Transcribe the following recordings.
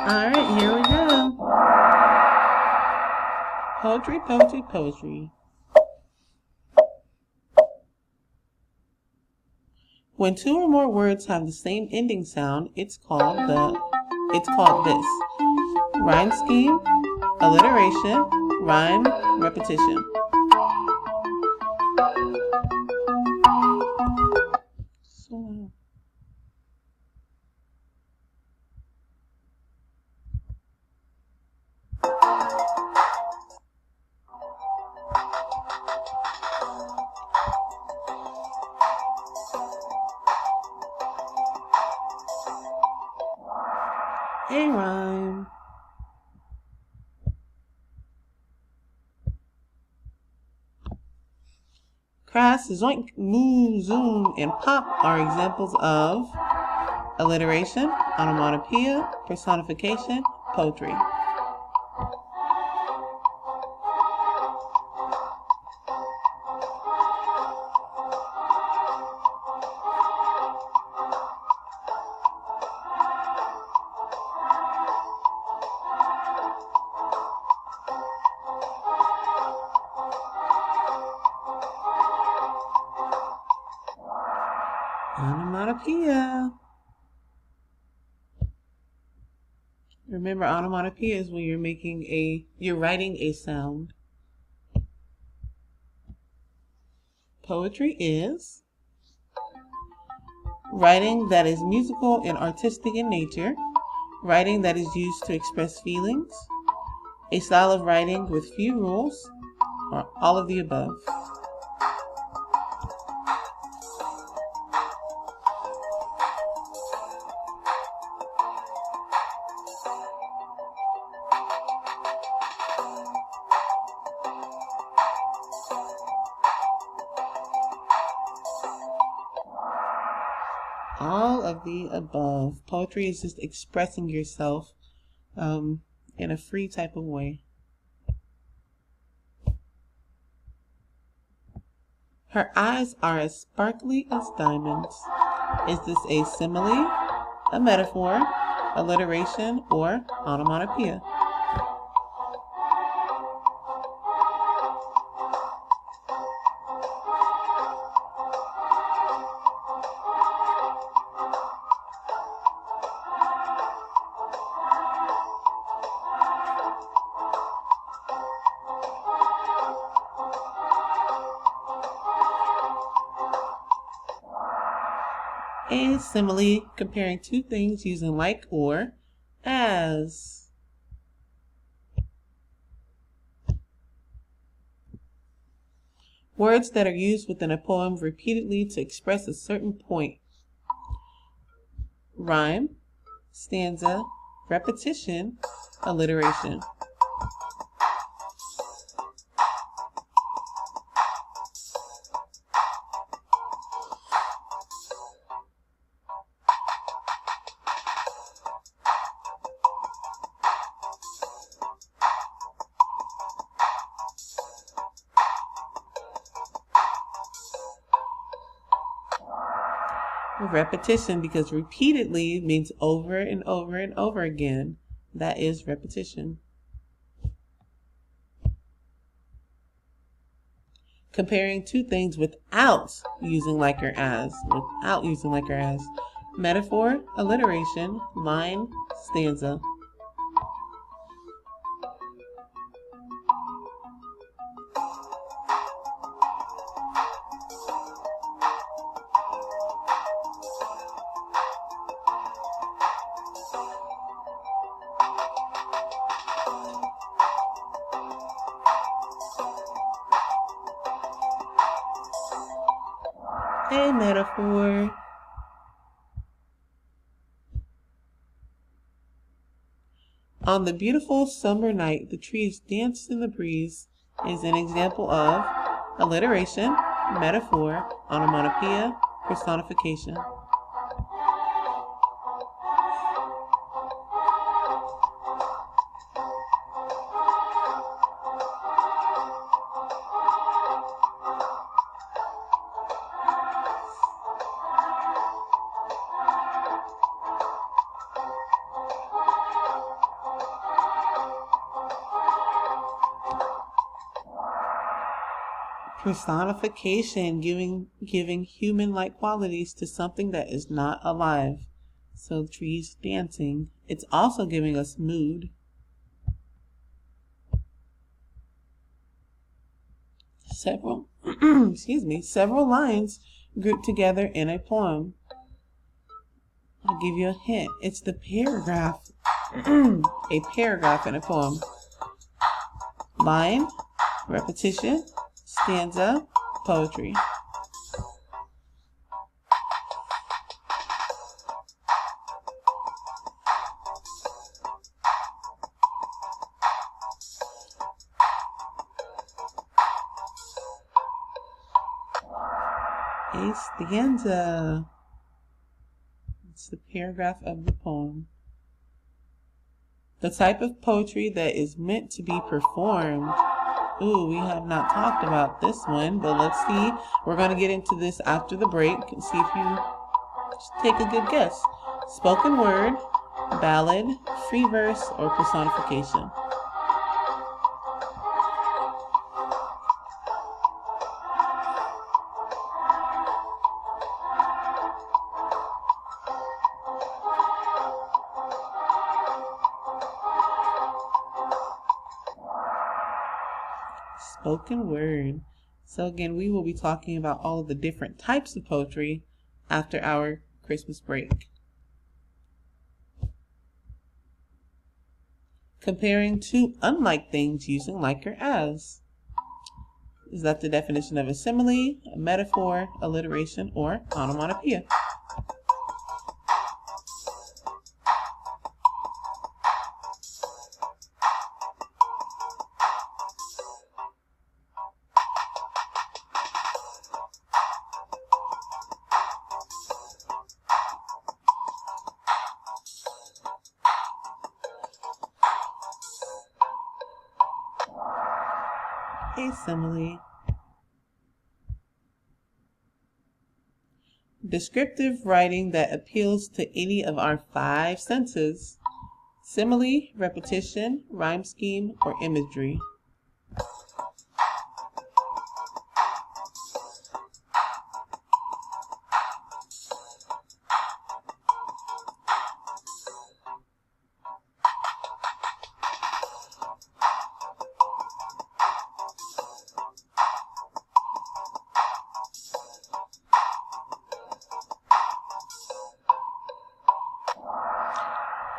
Alright, here we go. Poetry, poetry, poetry. When two or more words have the same ending sound, it's called this. Rhyme scheme, alliteration, rhyme, repetition. So a rhyme. Crass, zoink, moo, zoom, and pop are examples of alliteration, onomatopoeia, personification, poetry. Onomatopoeia. Remember, onomatopoeia is when you're writing a sound. Poetry is writing that is musical and artistic in nature, writing that is used to express feelings, a style of writing with few rules, or all of the above. All of the above. Poetry is just expressing yourself in a free type of way. Her eyes are as sparkly as diamonds. Is this a simile, a metaphor, alliteration, or onomatopoeia? A simile, comparing two things using like or as. Words that are used within a poem repeatedly to express a certain point. Rhyme, stanza, repetition, alliteration. Repetition, because repeatedly means over and over and over again. That is repetition. Comparing two things without using like or as. Metaphor, alliteration, line, stanza. A metaphor. On the beautiful summer night, the trees danced in the breeze is an example of alliteration, metaphor, onomatopoeia, personification. Personification, giving human-like qualities to something that is not alive. So trees dancing. It's also giving us mood. Several several lines grouped together in a poem. I'll give you a hint. It's the paragraph. A paragraph in a poem. Line, repetition, stanza, poetry. A stanza. It's the paragraph of the poem. The type of poetry that is meant to be performed. Ooh, we have not talked about this one, but let's see. We're going to get into this after the break and see if you take a good guess. Spoken word, ballad, free verse, or personification. Spoken word. So again, we will be talking about all of the different types of poetry after our Christmas break. Comparing two unlike things using like or as. Is that the definition of a simile, a metaphor, alliteration, or onomatopoeia? A simile. Descriptive writing that appeals to any of our 5 senses. Simile, repetition, rhyme scheme, or imagery.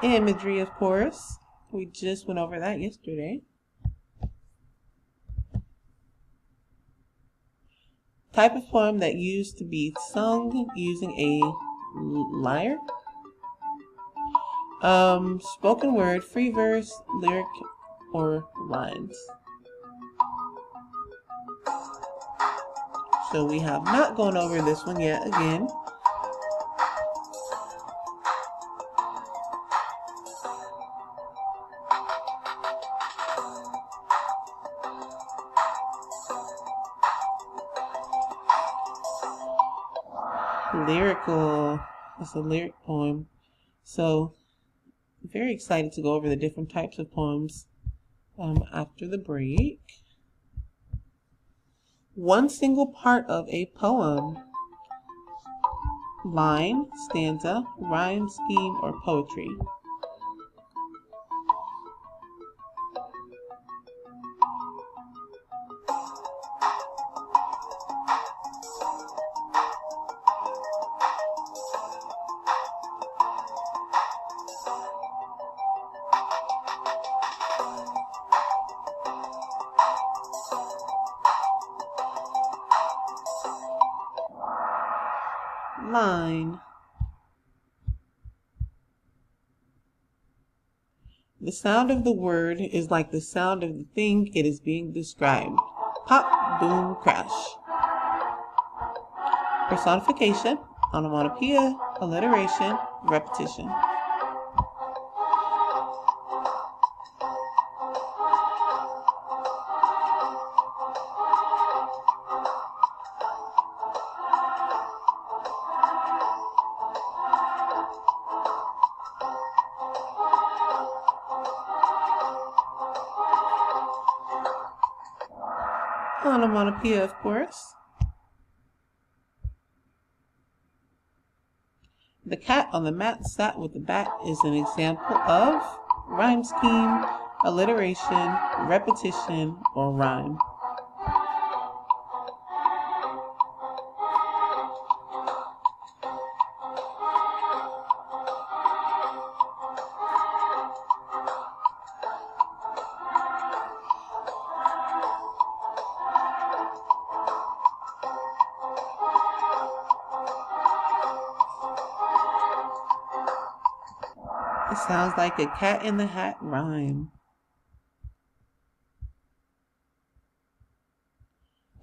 Imagery, of course. We just went over that yesterday. Type of poem that used to be sung using a lyre. Spoken word, free verse, lyric, or lines. So we have not gone over this one yet again. Lyrical. It's a lyric poem. So, very excited to go over the different types of poems after the break. One single part of a poem. Line, stanza, rhyme scheme, or poetry. Line. The sound of the word is like the sound of the thing it is being described. Pop, boom, crash. Personification, onomatopoeia, alliteration, repetition. Onomatopoeia, of course. The cat on the mat sat with the bat is an example of rhyme scheme, alliteration, repetition, or rhyme. It sounds like a Cat in the Hat rhyme.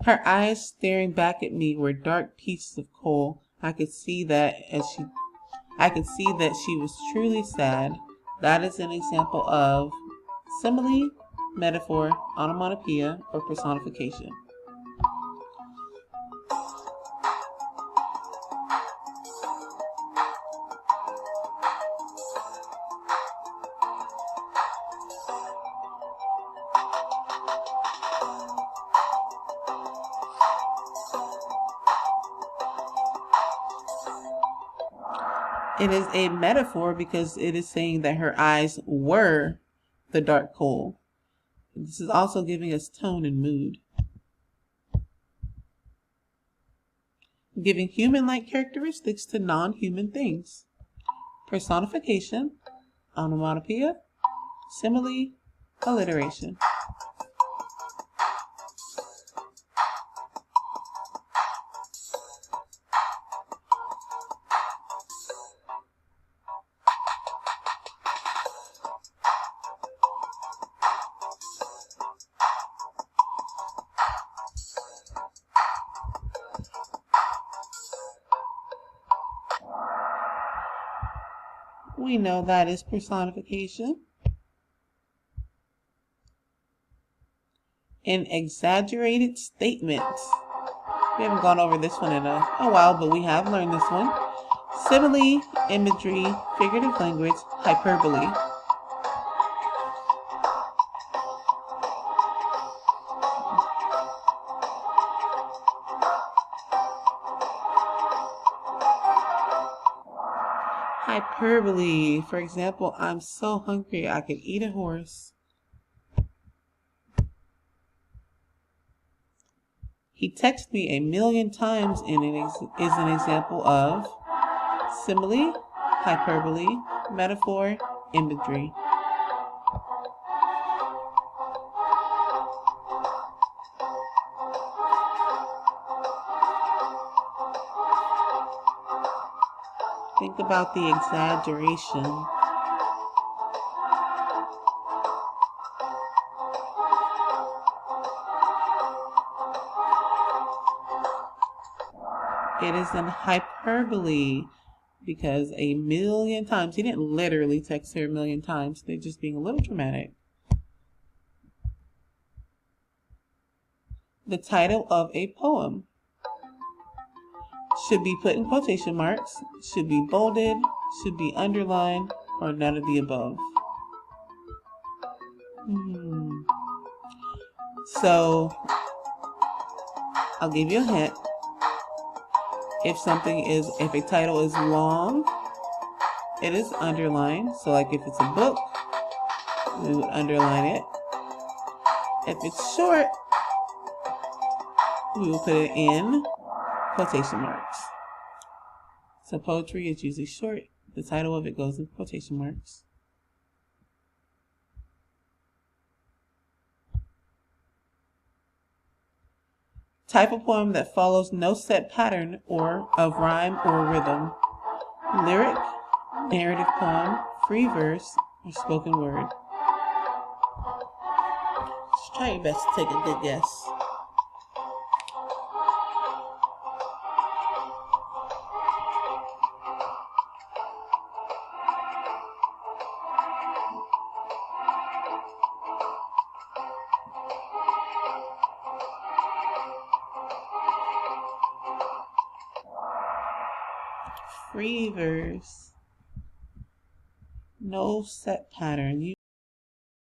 Her eyes staring back at me were dark pieces of coal. I could see that she was truly sad. That is an example of simile, metaphor, onomatopoeia, or personification. It is a metaphor because it is saying that her eyes were the dark coal. This is also giving us tone and mood. Giving human-like characteristics to non-human things. Personification, onomatopoeia, simile, alliteration. We know that is personification. An exaggerated statement. We haven't gone over this one in a while, but we have learned this one. Simile, imagery, figurative language, hyperbole. Hyperbole. For example, I'm so hungry I could eat a horse. He texted me 1,000,000 times is an example of simile, hyperbole, metaphor, imagery. Think about the exaggeration. It is an hyperbole because 1,000,000 times. He didn't literally text her 1,000,000 times. They're just being a little dramatic. The title of a poem should be put in quotation marks, should be bolded, should be underlined, or none of the above. So, I'll give you a hint. If a title is long, it is underlined. So like if it's a book, we would underline it. If it's short, we will put it in quotation marks. So poetry is usually short. The title of it goes in quotation marks. Type of poem that follows no set pattern of rhyme or rhythm. Lyric, narrative poem, free verse, or spoken word. Just try your best to take a good guess. Free verse. No set pattern.